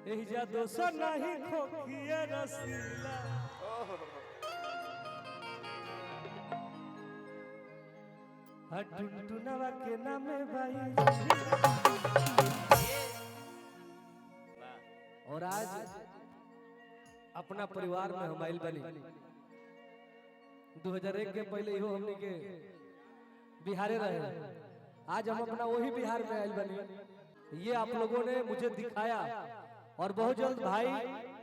एहिजा दोसर नहीं खोखिए रसीला टुनटुनवा के नामे बाई। और आज अपना परिवार में हम आइल बनी 2001 के पहले इहो हमने के बिहारे रहे। आज हम अपना वही बिहार में आइल बनी। ये आप लोगों ने मुझे दिखाया और बहुत जल्द भाई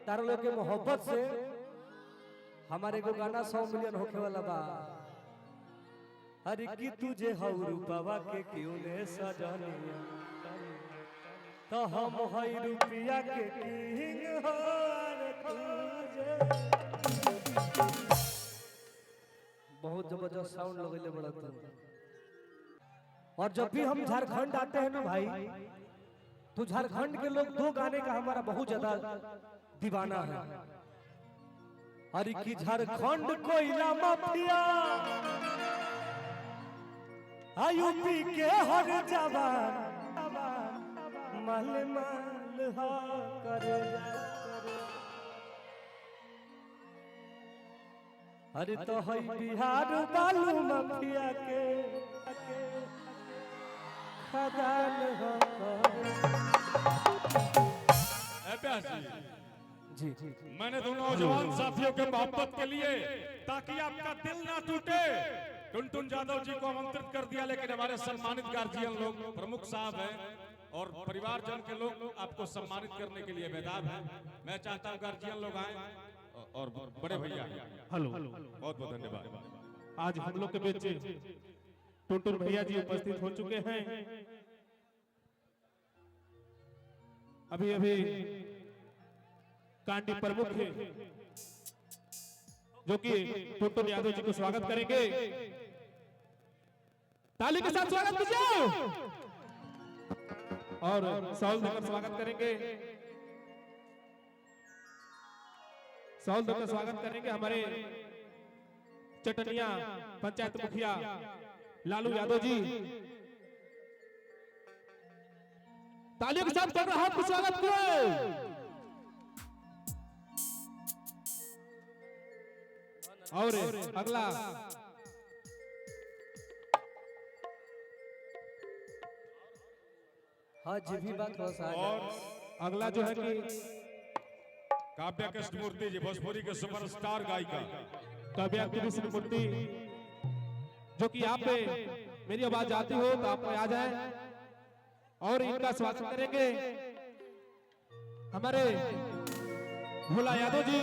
तारा लोग के मोहब्बत से हमारे को गाना 100 मिलियन होके वाला बा। अरे कि तुझे हऊ रूपवा के क्यों ने सजनिया तो हम हई रुपया के किंग हो रे तुझे। बहुत जबरदस्त साउंड लगेले बड़ा तुम। और जब भी हम झारखंड आते हैं ना भाई तो झारखंड के लोग दो गाने का हमारा बहुत ज्यादा दीवाना है। अरे कि झारखंड कोयला माफिया यूपी के हर जवान माल माल हो करे। अरे तो है बिहार बालू माफिया के खदान हो जी। मैंने दोनों नौजवान साथियों के मोहब्बत के लिए ताकि आपका दिल ना टूटे टुनटुन यादव जी को आमंत्रित कर दिया, लेकिन हमारे सम्मानित गार्जियन लोग प्रमुख साहब हैं और परिवारजन के लोग आपको सम्मानित करने के लिए बेदाब हैं। मैं चाहता हूं गार्जियन लोग आए और बड़े भैया। हेलो, बहुत बहुत धन्यवाद। आज हम लोग के बीच टुनटुन भैया जी उपस्थित हो चुके हैं। अभी अभी कांडी प्रमुख है जो कि टुनटुन यादव जी को स्वागत करेंगे। ताली के साथ स्वागत कीजिए और सॉल देकर स्वागत करेंगे। सॉल देकर स्वागत करेंगे हमारे चटनिया पंचायत मुखिया लालू यादव जी। तालियों के साथ कर रहा हाथ को स्वागत करो। और अगला हाँ जी भी बात हो सा। और अगला जो है कि काव्या कृष्णमूर्ति जी भोजपुरी के सुपरस्टार गायिका काव्या कृष्णमूर्ति जो कि आप पे मेरी आवाज आती हो तो आप आ जाए और इनका स्वागत करेंगे हमारे भोला यादव जी।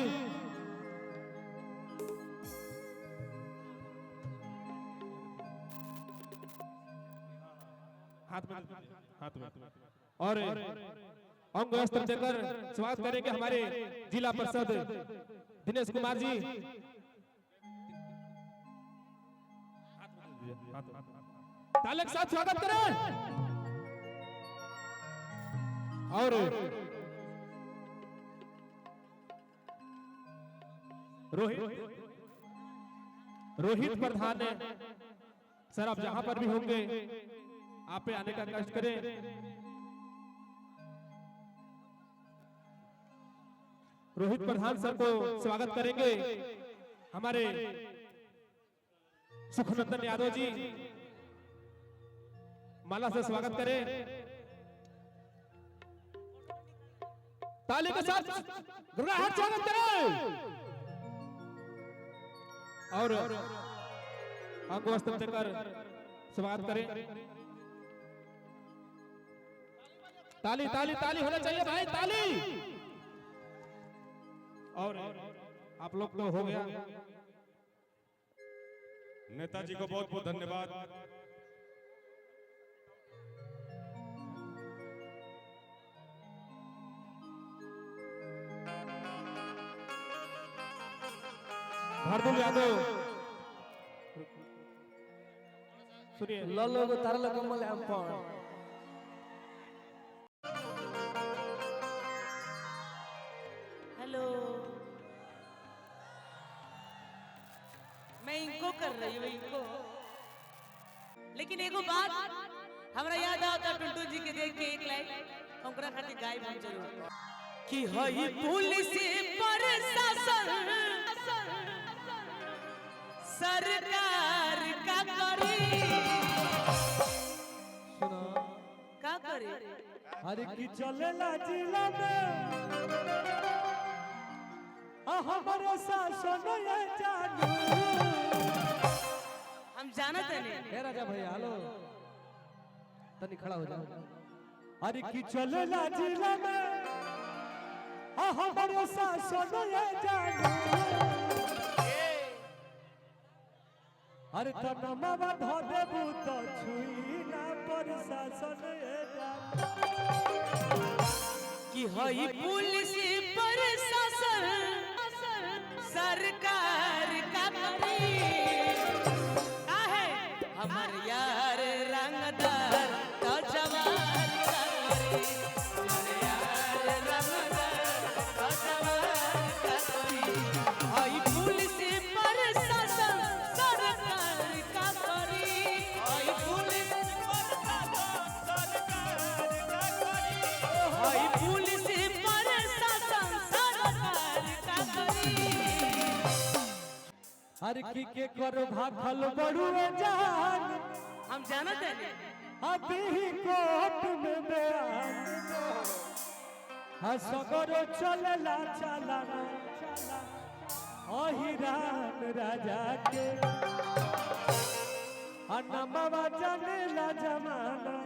हाथ में और अंग वस्त्र देकर स्वागत करेंगे हमारे जिला परिषद दिनेश कुमार जी। ताले के साथ स्वागत करें और रोहित प्रधान सर आप जहां पर भी होंगे आप पे आने का कष्ट करें। रोहित प्रधान सर को स्वागत करेंगे हमारे सुखनंदन यादव जी। माला से स्वागत करें। ताली के साथ स्वागत करें और अंग वस्त्र देकर स्वागत करें। ताली ताली ताली होना चाहिए भाई, ताली। और आप लोग तो हो गया। नेताजी को बहुत बहुत धन्यवाद। भारदुल यादव सुनिए लो तारा लो कमल एम्पर। हेलो, मैं इनको कर रही हूँ इनको। लेकिन एगो बात हमरा याद आता टुनटुन जी के देख के एक लाइन ओकरा खातिर गाय बन जरूर कि हई पुलिस प्रशासन सरकार का करी सुनो का करी अरे की चलेला जिला में हमारे शासन ये जानू हम जानत नहीं हे राजा भैया हेलो तनी खड़ा हो जाओ अरे की चलेला जिला में हमारे शासन ये जानू अरे तनमा धो देबू तो छुई ना प्रशासन ये जानू कि हई पुलिस प्रशासन सरकार का करी काहे हमर यार रंगदार तो जवान का करी हमर यार रंगदार तो जवान का करी हई पुलिस प्रशासन सरकार का करी हई पुलिस प्रशासन सरकार का करी हई पुलिस प्रशासन सरकार का करी हर की के करो भाखल बड़ुए जान हम जानते हैं अभी ही कोर्ट में बयान हसगरो चलला चलाना अहिरान राजा के अनमवा जानेला जमाना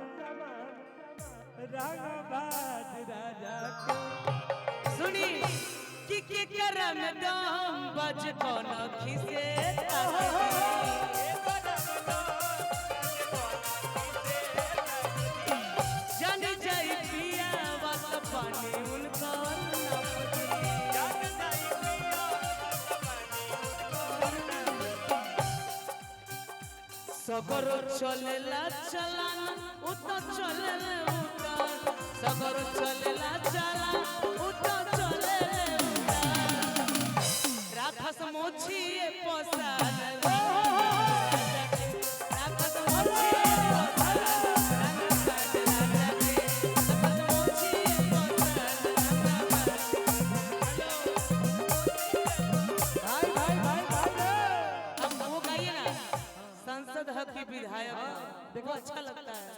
रंगबाज राजा के सुनी कि करम दम बज कोन खिसे जन जाई पिया वत पानी उनका सगर चलेला चलाना उतो चलेला उतो सगर चलेला चला उतो चलेला राखस मोछिए पोसाद राखस मोछिए संसद हक की विधायक देखो अच्छा लगता है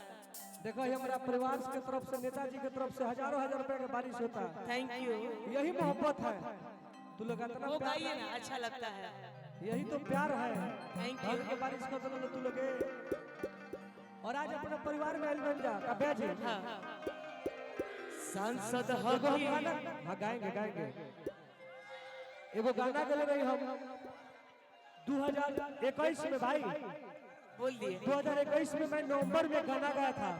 देखो ये हमारा परिवार के तरफ से नेताजी के तरफ से हजारों हजार रुपए का बारिश होता है थैंक यू यही मोहब्बत है तू लोग इतना वो प्यार गाइए ना अच्छा लगता है यही तो प्यार है Thank you. धन के बारिश कर दो तू लोग और आज अपना परिवार में बन जा का बैठ हाँ संसद एगो हक हम की गाना हाँ गाएंगे गाएंगे एगो गाना गले रही हम 2021 में भाई बोल दिए 2021 में मैं नवंबर में गाना गाया था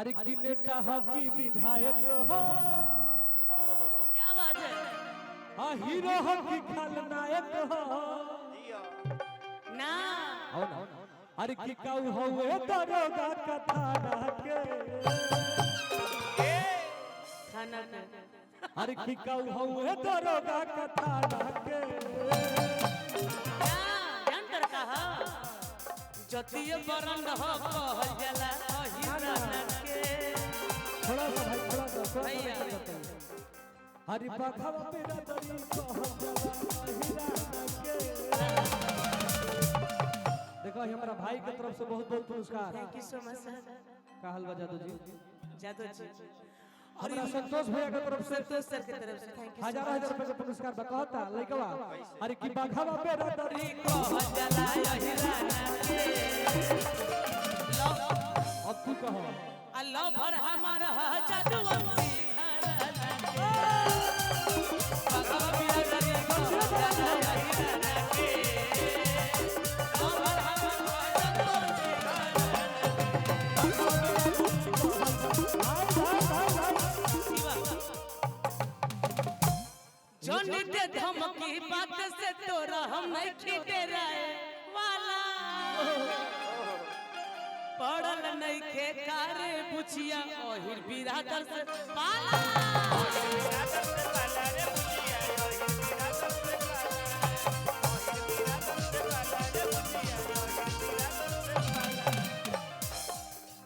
अरे की नेता हो की विधायक हो क्या बात है हाँ हीरो हो की खलनायक हो ना हो ना अरे की काऊ हो ए दरोगा कथा के खाना के अरे की काऊ हो ए दरोगा कथा के अंतर कहा जतिय बरंड हो कहल जाला अहिरान के थोड़ा सा भाई थोड़ा सा भैया। हरि बाखवा पे रतरी कहल जाला अहिरान के देखो ये हमारा भाई के तरफ से बहुत बहुत पुरस्कार थैंक यू सो मच का हलवा जादू जी जादव जी हमारा संतोष भैया के तरफ से संतोष सर की तरफ से थैंक यू हजारों हजार रुपए का पुरस्कार कहता लइकवा अरे की बाखवा पे रतरी कहल जाला अहिरान के अब तू कहो अल्लाह भर हमारा जादूवंशी घराना के भगवा बिरादरी कहल जाला अहिरान के अल्लाह भर हमारा जादूवंशी जन दे धमकी बात से तोरा हम नहीं खीटे रहे वाला पड़ल नहीं के कारे बुचिया ओहिर बिरादर से पाला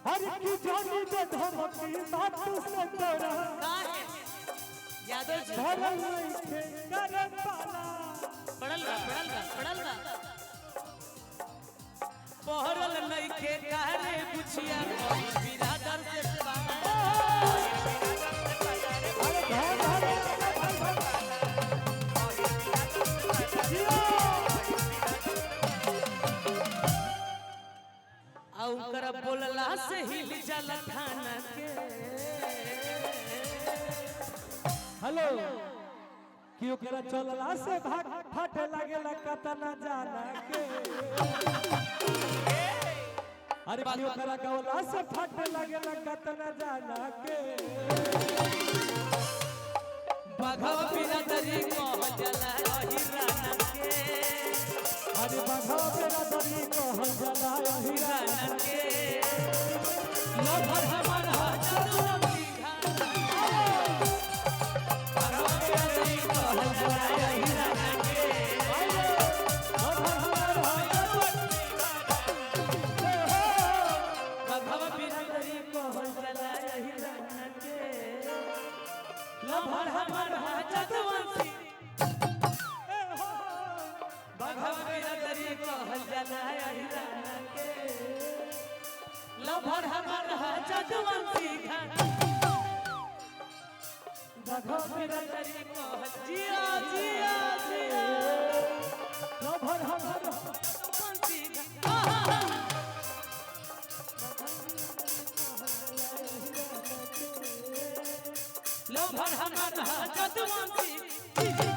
हर हर की जानी दे धमकी बात से तोरा काहे यादव जी भरल नइखे करे पाला पड़ल बा पहरल नइखे काहे बुझिया बिरादर से पाला अरे घर औकर बोलला से हिल जल थाना के हेलो कि ओकरा चलला से भाग फाटे लागेला कतना जाना के अरे कि ओकरा गवला से फाटे लागेला कतना जाना के बघवा बिरादरी को जला हिराना के अरे बघवा बिरादरी को जला हिराना के लभर हमर जदुआ बघवा बिरादरी को जला हिराना के बघवा बिरादरी को जला हिराना के लभर हमर जदुआ बघवा बिरादरी को जला हिराना के लभर हमर जदुवंशी बघवा बिरादरी को जिया जिया जिया लभर हमर जदुवंशी लभर हमर जदुवंशी